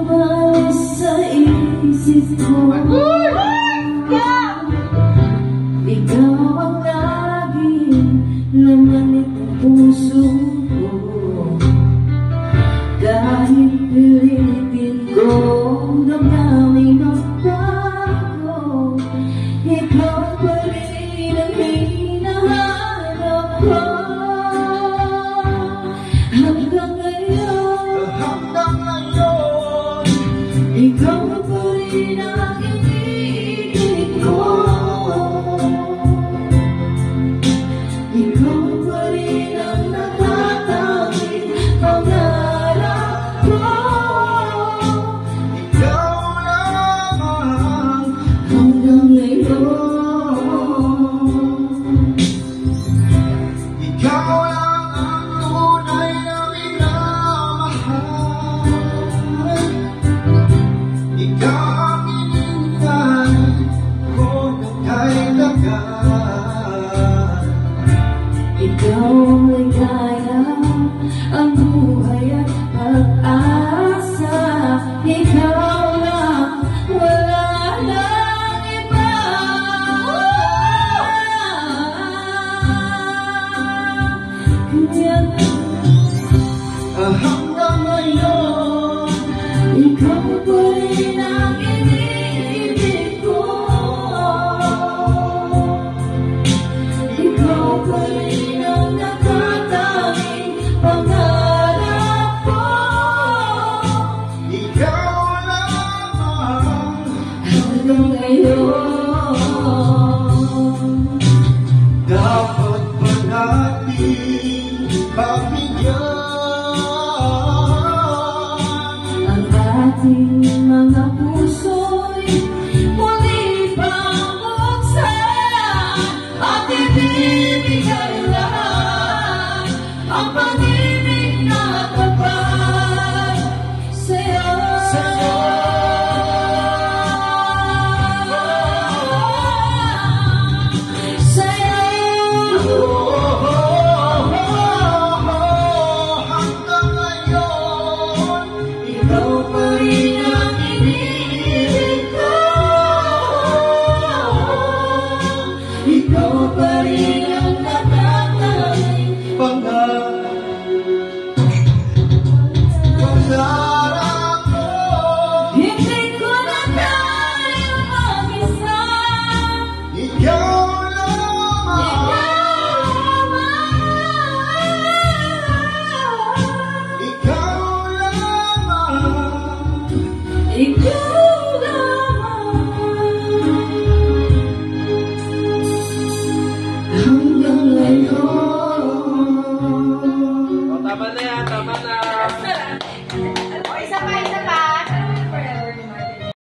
lumalis sa isip ko. Ikaw ang laging laman ng puso ko. Kahit pilitin ko damdamin ang bago, ikaw pa rin ang hinahanap ko. Hanggang ngayon, ikaw pa rin ang iniibig ko. Ikaw pa rin ang natatanging pangarap ko. Ikaw lamang hanggang ngayon. Ikaw lang ang tunay na minamahal. Ikaw ang inintay ko ng kailangan. Ikaw ang ligaya, ang buhay at pag-asa. Ikaw lang, wala nang iba. Kaya hanggang ngayon, ikaw pa rin ang iniibig ko. Ikaw pa rin ang natatanging pangarap ko. Ikaw lamang hanggang ngayon. Dapat ba natin pabigyan ang ating mga puso?